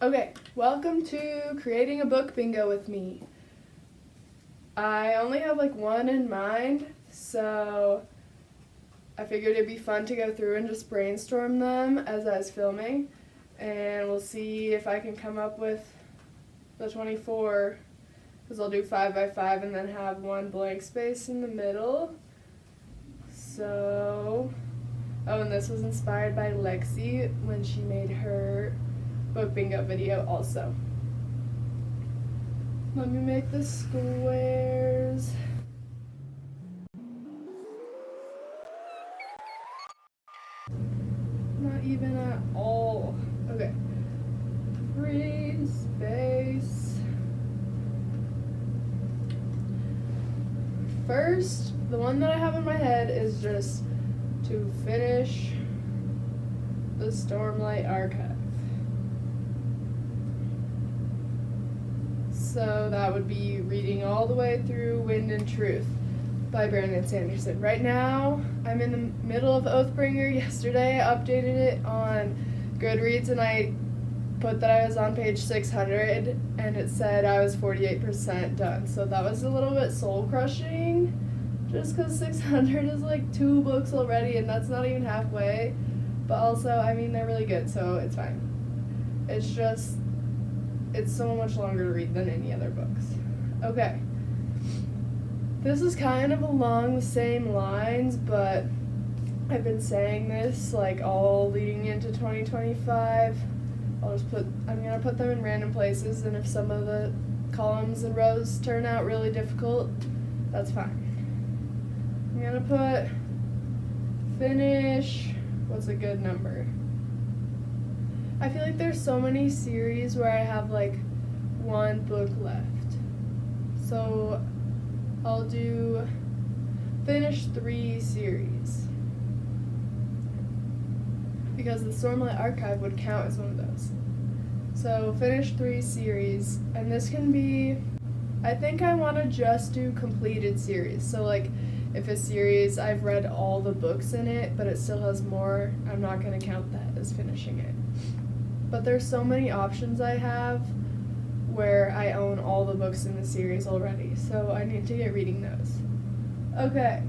Okay, welcome to Creating a Book Bingo with me. I only have like one in mind, so I figured it'd be fun to go through and just brainstorm them as I was filming, and we'll see if I can come up with the 24, because I'll do 5 by 5 and then have one blank space in the middle. So, and this was inspired by Lexi when she made her book bingo video also. Let me make the squares. Not even at all. Okay. Free space. First, the one that I have in my head is just to finish the Stormlight Archive. So that would be reading all the way through Wind and Truth by Brandon Sanderson. Right now, I'm in the middle of Oathbringer. Yesterday, I updated it on Goodreads, and I put that I was on page 600, and it said I was 48% done. So that was a little bit soul-crushing, just because 600 is like 2 books already, and that's not even halfway. But also, I mean, they're really good, so it's fine. It's just, it's so much longer to read than any other books. Okay. This is kind of along the same lines, but I've been saying this like all leading into 2025. I'm gonna put them in random places, and if some of the columns and rows turn out really difficult, that's fine. I'm gonna put finish, what's a good number? I feel like there's so many series where I have like one book left. So I'll do finish 3 series, because the Stormlight Archive would count as one of those. So finish 3 series, and this can be, I think I want to just do completed series. So like if a series I've read all the books in it, but it still has more, I'm not going to count that as finishing it. But there's so many options I have where I own all the books in the series already, so I need to get reading those. Okay.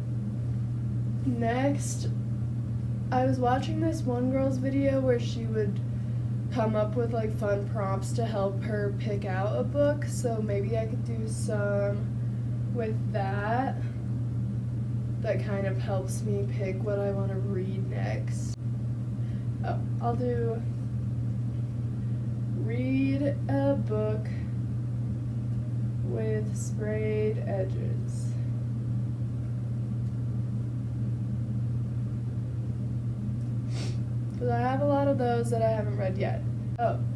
Next, I was watching this one girl's video where she would come up with like fun prompts to help her pick out a book, so maybe I could do some with that. That kind of helps me pick what I want to read next. I'll do read a book with sprayed edges. Because I have a lot of those that I haven't read yet.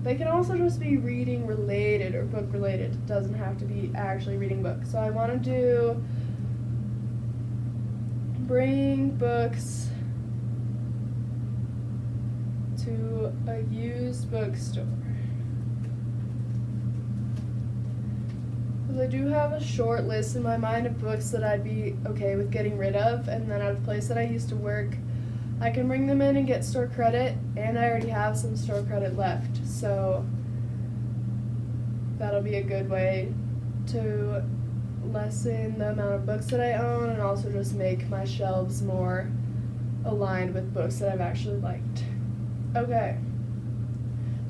They can also just be reading related or book related. It doesn't have to be actually reading books. So I want to do bring books to a used bookstore. Because I do have a short list in my mind of books that I'd be okay with getting rid of, and then at a place that I used to work, I can bring them in and get store credit, and I already have some store credit left, so that'll be a good way to lessen the amount of books that I own and also just make my shelves more aligned with books that I've actually liked. Okay.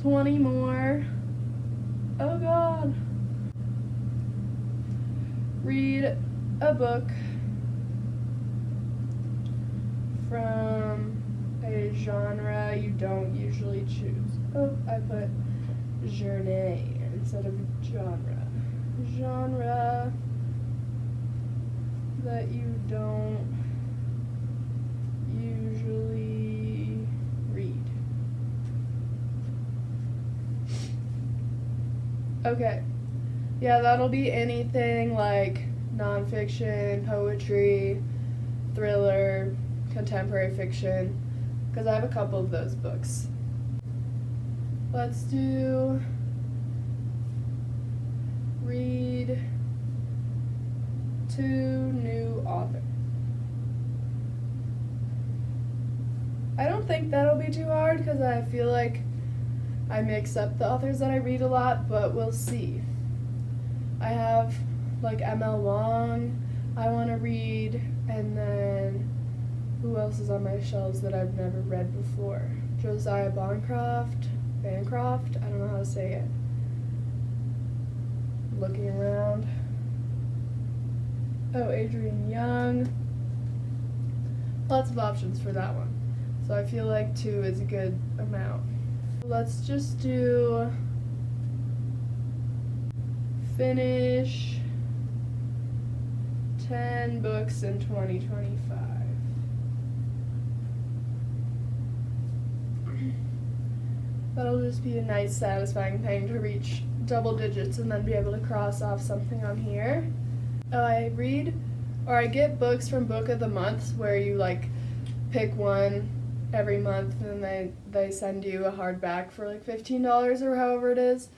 20 more. Oh god. Read a book from a genre you don't usually choose. I put genre instead of genre. Genre that you don't usually read. Okay. Yeah, that'll be anything like nonfiction, poetry, thriller, contemporary fiction, because I have a couple of those books. Let's do read to new author. I don't think that'll be too hard because I feel like I mix up the authors that I read a lot, but we'll see. I have like ML Wong I want to read, and then who else is on my shelves that I've never read before? Josiah Bancroft, I don't know how to say it. Looking around. Oh, Adrian Young. Lots of options for that one. So I feel like 2 is a good amount. Let's just finish 10 books in 2025. That'll just be a nice, satisfying thing to reach double digits and then be able to cross off something on here. I get books from Book of the Month where you like pick one every month and then they send you a hardback for like $15 or however it is.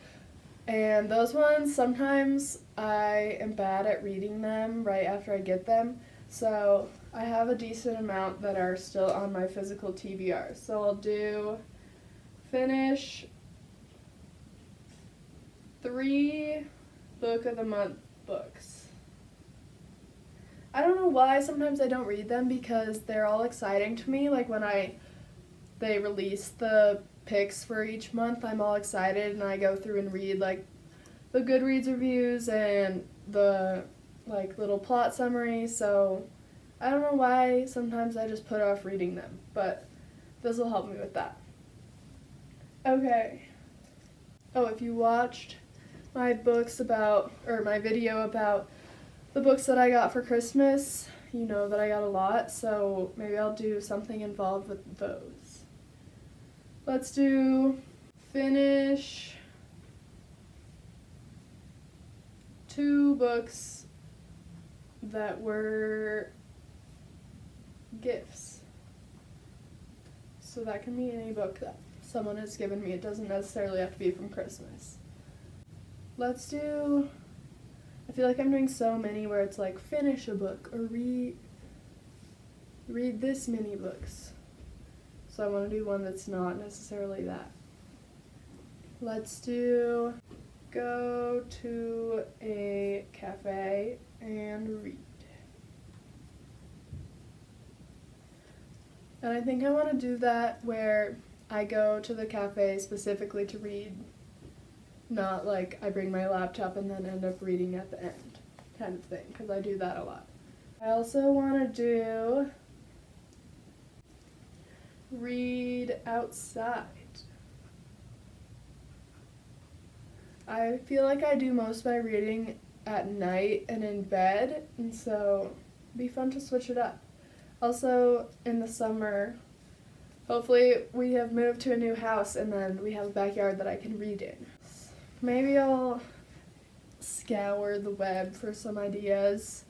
And those ones, sometimes I am bad at reading them right after I get them. So I have a decent amount that are still on my physical TBR. So I'll finish 3 Book of the Month books. I don't know why sometimes I don't read them because they're all exciting to me. Like when they release the picks for each month, I'm all excited and I go through and read like the Goodreads reviews and the like little plot summary. So I don't know why sometimes I just put off reading them, but this will help me with that. Okay. Oh, if you watched my video about the books that I got for Christmas, you know that I got a lot, so maybe I'll do something involved with those. Let's finish 2 books that were gifts. So that can be any book that someone has given me. It doesn't necessarily have to be from Christmas. I feel like I'm doing so many where it's like finish a book or read this many books. So I want to do one that's not necessarily that. Let's go to a cafe and read. And I think I want to do that where I go to the cafe specifically to read, not like I bring my laptop and then end up reading at the end kind of thing, because I do that a lot. I also want to read outside. I feel like I do most of my reading at night and in bed, and so it'd be fun to switch it up. Also, in the summer, hopefully we have moved to a new house and then we have a backyard that I can read in. Maybe I'll scour the web for some ideas.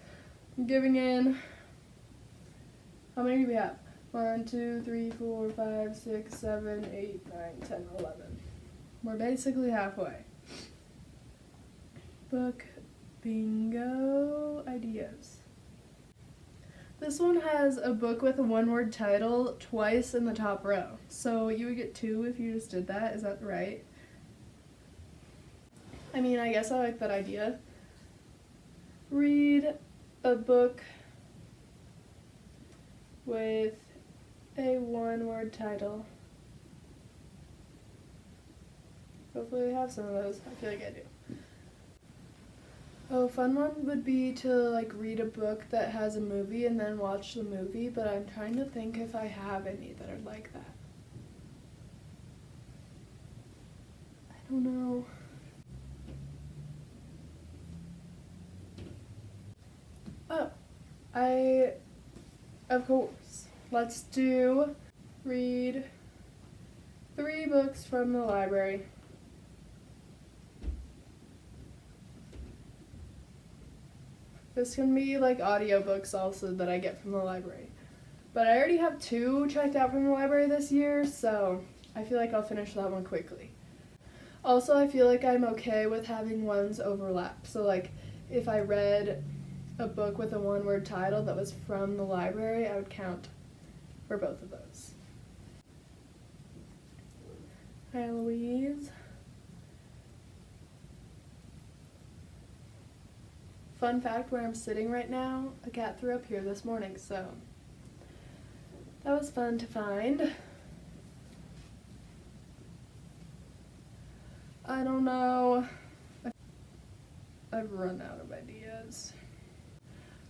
I'm giving in. How many do we have? 1, 2, 3, 4, 5, 6, 7, 8, 9, 10, 11. We're basically halfway. Book bingo ideas. This one has a book with a one-word title twice in the top row. So you would get 2 if you just did that. Is that right? I mean, I guess I like that idea. Read a book with a one-word title. Hopefully I have some of those. I feel like I do. Oh, a fun one would be to like read a book that has a movie and then watch the movie, but I'm trying to think if I have any that are like that. I don't know. Oh, of course, let's read 3 books from the library. This can be like audiobooks also that I get from the library. But I already have 2 checked out from the library this year, so I feel like I'll finish that one quickly. Also, I feel like I'm okay with having ones overlap. So like if I read a book with a one-word title that was from the library, I would count for both of those. Hi, Louise. Fun fact, where I'm sitting right now, a cat threw up here this morning, so that was fun to find. I don't know. I've run out of ideas.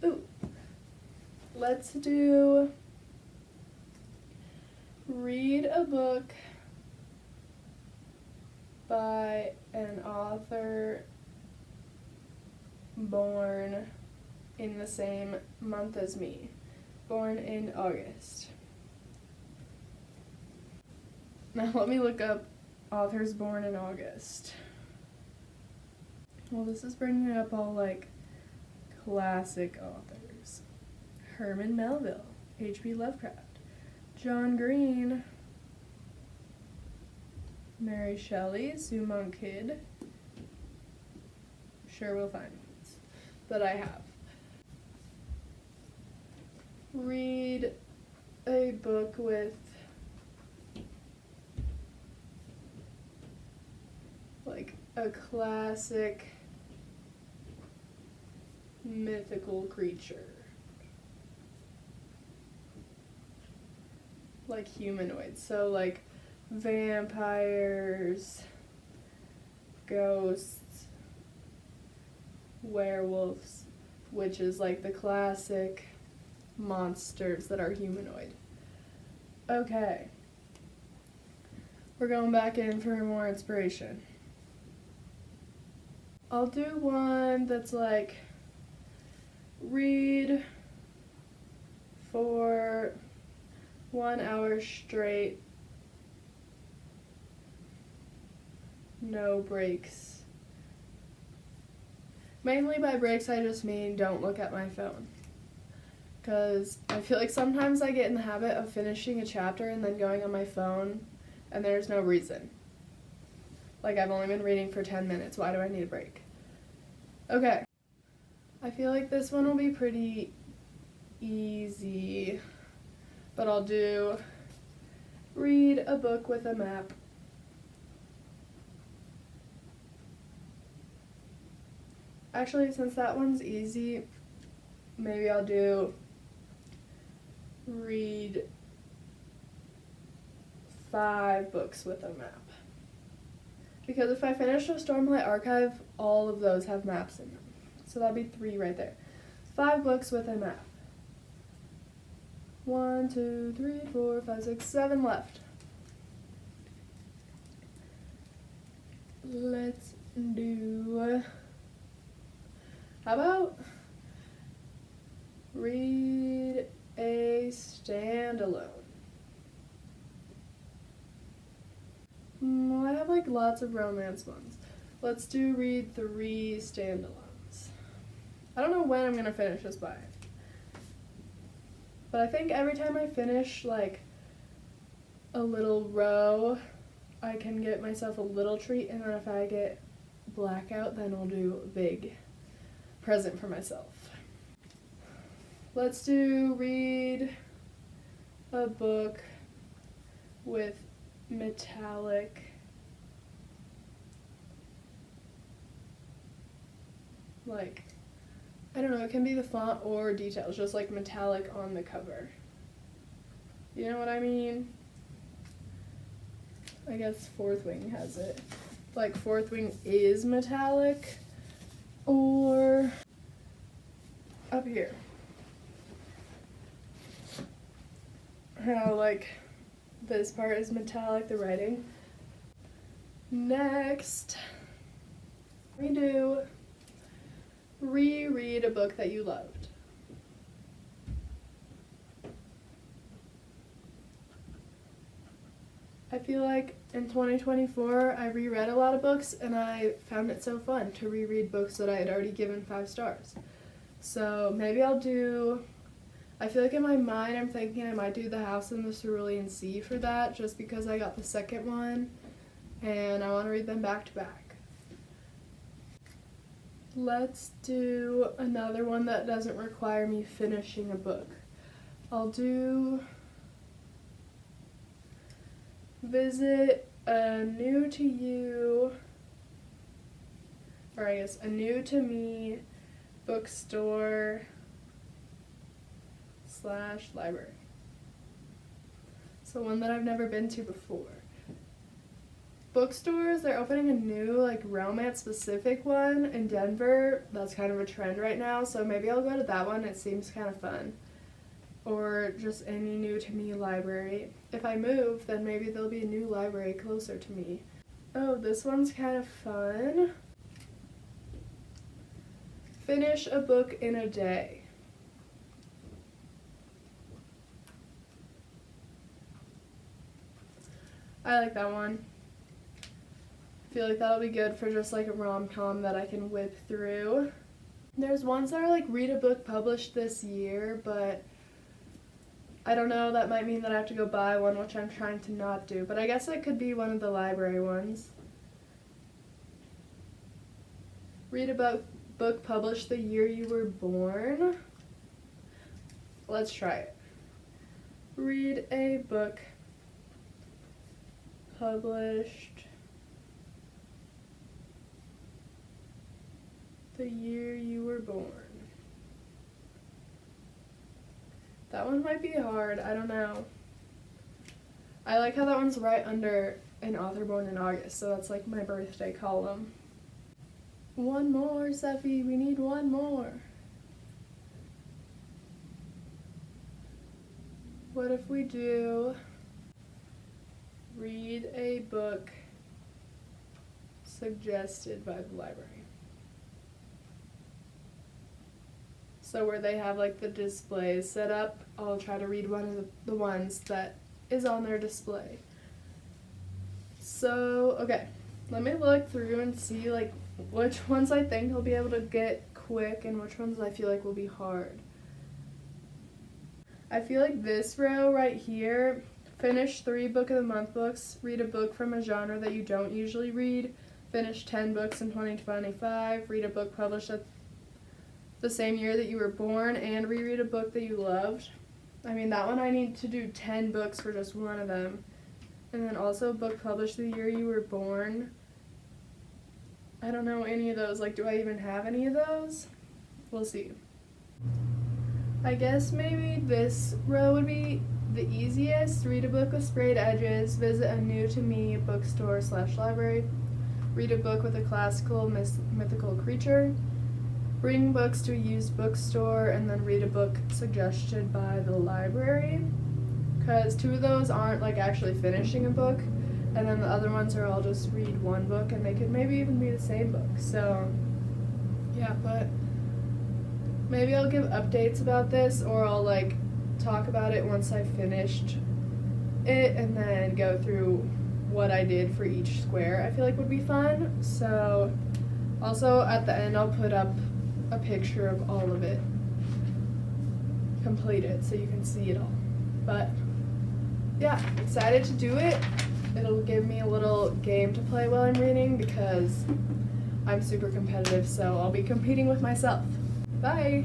Ooh. Let's do read a book by an author born in the same month as me, born in August. Now let me look up authors born in August. Well, this is bringing up all like classic authors. Herman Melville, H.P. Lovecraft, John Green, Mary Shelley, Sue Monk Kidd. Sure, we'll find ones that I have. Read a book with like a classic mythical creature. Like humanoids, so like vampires, ghosts, werewolves, witches, like the classic monsters that are humanoid. Okay. We're going back in for more inspiration. I'll do one that's like read for 1 hour straight, no breaks. Mainly by breaks, I just mean don't look at my phone. Because I feel like sometimes I get in the habit of finishing a chapter and then going on my phone, and there's no reason. Like, I've only been reading for 10 minutes. Why do I need a break? Okay. I feel like this one will be pretty easy, but I'll do read a book with a map. Actually, since that one's easy, maybe I'll do read 5 books with a map. Because if I finish the Stormlight Archive, all of those have maps in them. So that'd be 3 right there. 5 books with a map. 1, 2, 3, 4, 5, 6, 7 left. Let's do, how about read a standalone? I have like lots of romance ones. Let's do read 3 standalones. I don't know when I'm gonna finish this by, but I think every time I finish like a little row, I can get myself a little treat, and then if I get blackout, then I'll do a big present for myself. Let's do read a book with metallic, like, I don't know, it can be the font or details, just like metallic on the cover. You know what I mean? I guess Fourth Wing has it. Like, Fourth Wing is metallic, or up here. How, like, this part is metallic, the writing. Next, we do reread a book that you loved. I feel like in 2024, I reread a lot of books, and I found it so fun to reread books that I had already given 5 stars. So maybe I'll do, I feel like in my mind I'm thinking I might do The House in the Cerulean Sea for that, just because I got the second one, and I want to read them back to back. Let's do another one that doesn't require me finishing a book. I'll do visit a new to you, or I guess a new to me bookstore / library. So one that I've never been to before. Bookstores, they're opening a new like romance specific one in Denver. That's kind of a trend right now, so maybe I'll go to that one. It seems kind of fun. Or just any new to me library. If I move, then maybe there'll be a new library closer to me. Oh, this one's kind of fun. Finish a book in a day. I like that one. I feel like that'll be good for just like a rom-com that I can whip through. There's ones that are like read a book published this year, but I don't know, that might mean that I have to go buy one, which I'm trying to not do, but I guess it could be one of the library ones. Read a book published the year you were born. Let's try it. Read a book published the year you were born. That one might be hard, I don't know. I like how that one's right under an author born in August, so that's like my birthday column. One more, Sephi, we need one more. What if we do read a book suggested by the library? So where they have like the displays set up, I'll try to read one of the ones that is on their display. So, okay, let me look through and see like which ones I think I'll be able to get quick and which ones I feel like will be hard. I feel like this row right here, finish 3 Book of the Month books, read a book from a genre that you don't usually read, finish 10 books in 2025, read a book published at the same year that you were born, and reread a book that you loved. I mean, that one I need to do 10 books for just one of them. And then also a book published the year you were born. I don't know any of those. Like, do I even have any of those? We'll see. I guess maybe this row would be the easiest. Read a book with sprayed edges, visit a new to me bookstore / library, read a book with a classical mythical creature, bring books to a used bookstore, and then read a book suggested by the library. Because 2 of those aren't like actually finishing a book, and then the other ones are all just read one book, and they could maybe even be the same book. So yeah, but maybe I'll give updates about this, or I'll like talk about it once I've finished it and then go through what I did for each square. I feel like would be fun. So also at the end I'll put up a picture of all of it completed so you can see it all. But yeah, excited to do it. It'll give me a little game to play while I'm reading because I'm super competitive, so I'll be competing with myself. Bye!